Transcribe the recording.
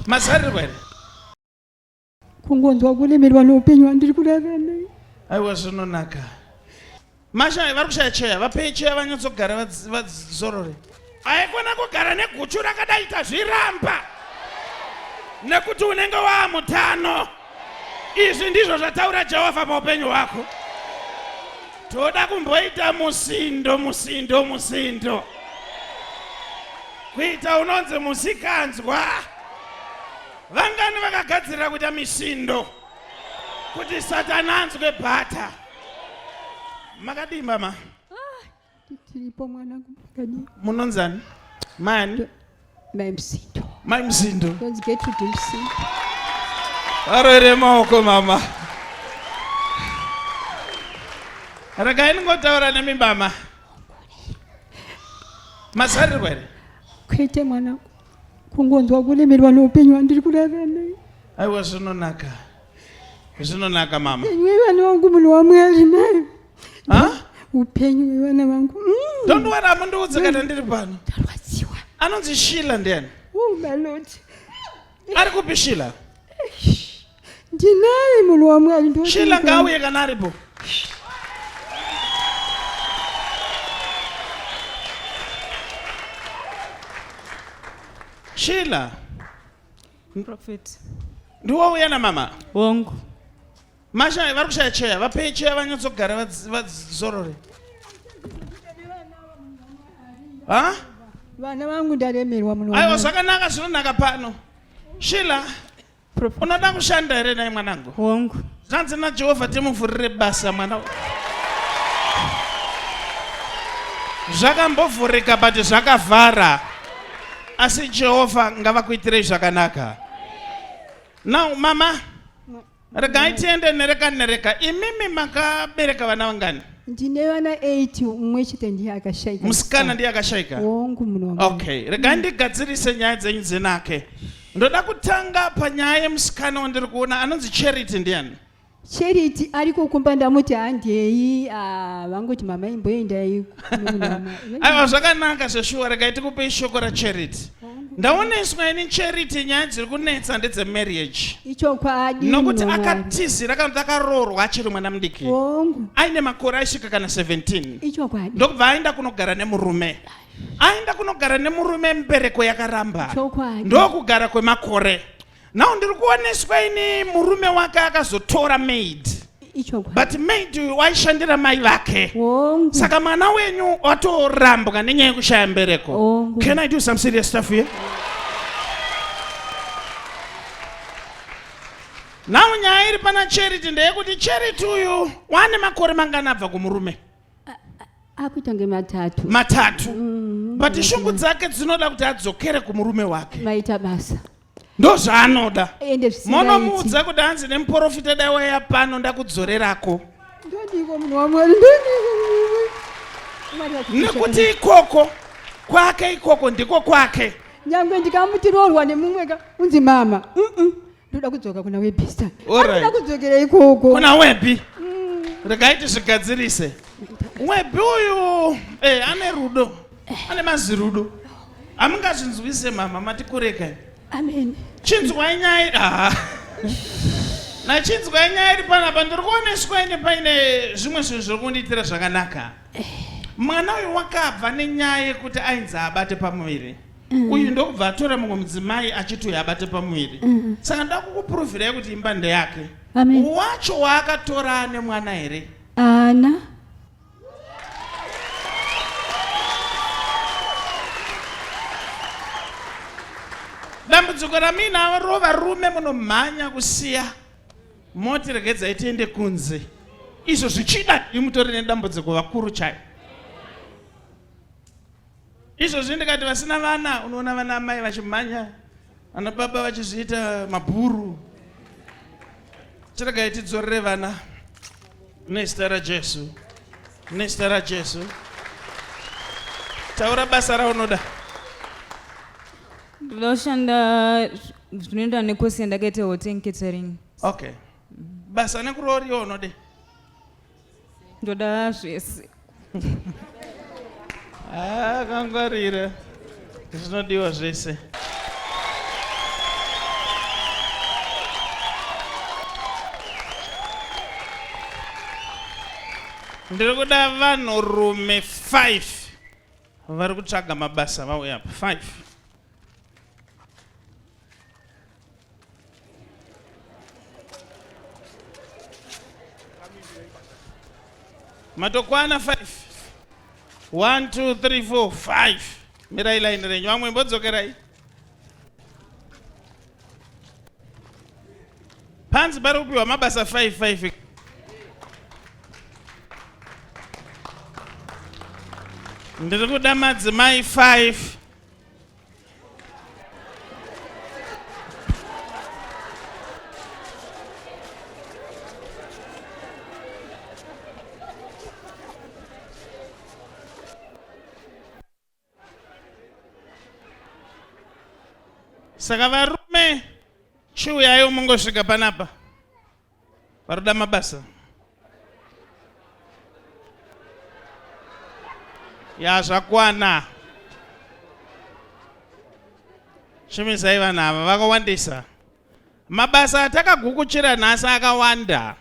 mazarirwa here kungonzwa kulemerwa noupenyu wandiri kurarama. aiwa zvinonaka. Masha vari kushaya cheya vapei cheya vanyatsogara vadzorore. Aikona kugara neguchu rakadaita zviramba nekuti unenge waamutano. Izvi ndizvo zvataura Jehovha paupenyu hwako. Toda kumboita musindo kuita unonzi musikanzwa. Vangani vakagadzirira kuita misindo kuti Satana anzwe bhata. Makadii mama? Tiripo mwanangu makadii. Munonzani? Mani? Maimsindo. Maimsindo. Let's get to the msindo. Arore maoko mama. Regai ngotaura nemi mama. Mazarirwa here kwete mwanangu kungonzwa kulemerwa noupenyu wandiri kurarama. aiwa zvinonaka mama. Upenyu hwevana vangu munhu waMwari mai. Upenyu hwevana vangu. Ndondowana amundiudze kana ndiri pano. Ndarwadziwa. Anonzi Shila ndiani? Oh my Lord. Ari kupi Shila? Ndinaye munhu waMwari ndo. Shila ngauye kana aripo. Shila. Prophet. Ndiwo uya na mama? Wongu. Masha vari kushaya cheya vapei cheya vanyatsogara vadzorore. Vana vangu ndaremerwa munhu. Aiwa zvakanaka zvinonaka pano. Shila, unoda kushanda here naye mwanangu? Wongu. Zvanzi naJehovha timuvhurire basa mwana. Zvakambovhurika but zvakavhara. Asi Jehovha ngavakuitirei zvakanaka. Now mama, regai tiende nereka. Imimi makabereka vana vangani? Ndine vana 8 umwe chete ndiye akashaika. Musikana ndiye akashaika? Wongu munhu waMwari. Okay, regai ndigadzirise nyaya dzenyu dzinake. Ndoda kutanga panyaya yemusikana wandiri kuona anonzi Charity ndiani? Charity ariko kumba ndamuti handei vangoti mama imboendai. Aiwa zvakanaka zveshuwa regai tikupei shoko raCharity. Ndaoneswa ini Charity nyaya dziri kunetsa ndedzemarriage. Ichokwadi. Nokuti akatizira kana akaroorwa achiri mwana mudiki. Aine makore aisvika kana 17. Ichokwadi. Ndokubva aenda kunogara nemurume. Aenda kunogara nemurume mubereko yakaramba. Ndokugara kwemakore. Now ndiri kuoneswa ini murume wake akazotora maid. But maid waishandira mai vake. Saka mwana wenyu watorambwa nenyaya yekushaya mbereko. Can I do some serious stuff here? Now nyaya iri pana Charity ndeyekuti Charity uyu wane makore mangana abva kumurume? Akutange matatu. But shungu dzake dzinoda kuti adzokere kumurume wake. Maita basa. Ndo zvaanoda. Monomuudza kuti hanzi nemuprofita dai waya pano ndakudzorerako. Ndodiko munhu waMwari nekuti ikoko kwake ikoko ndiko kwake. Nyangwe ndikamutirorwa nemumwe unzi mama. Ndoda kudzoka kuna webista. Ndoda kudzokera ikoko. Kuna webi. Regai zvigadzirise. Webi uyu ane rudo. Ane mazirudo. Amungazvinzwise mama matikureka. Amen. Chinzwai nyaya na chinzwai nyaya iri panapa ndiri kuoneswa ine paine zvimwe zvinhu zviri kundiitira zvakanaka. Mwana uyu wakabva nenyaya yekuti ainzi abate pamuviri. Uyu ndokubva atora mumwe mudzimai achiti uyu abate pamuviri. Saka ndoda kukupuruvhirai kuti imba ndeyake. Wacho waakatora ane mwana here? Ana. Dambudziko ramina rova rume munomhanya kusiya moti regedzai tiende kunze. Izvo zvichida imutori nedambudziko vakuru chai. Izvo zvindikati vasina vana unoona vana mai vachimhanya vana baba vachizviita mabhuru. Chiregai tidzorere vana nezita raJesu. Nezita raJesu. Taura basa raunoda. Ndoshanda zvinoenda nekosi ndakaita hotel catering. Okay. Basa nekurori unode. Ndoda zvese. Kangwarira. Zvinodiwa zvese. ndiri kuda vanhurume 5 vari kutsvaga mabasa vauya apa 5. Matokwana 5. 1 2 3 4 5. Mirai line renyu vamwe mbodzokerai. Panzi pari kupiwa mabasa 5. Ndiri kuda madzimai 5. Saka varume chiuyayo mungosvika panapa varuda mabasa zvakwana. Chimisai vanhu ava vakawandisa. Mabasa atakagukuchira nhasi akawanda.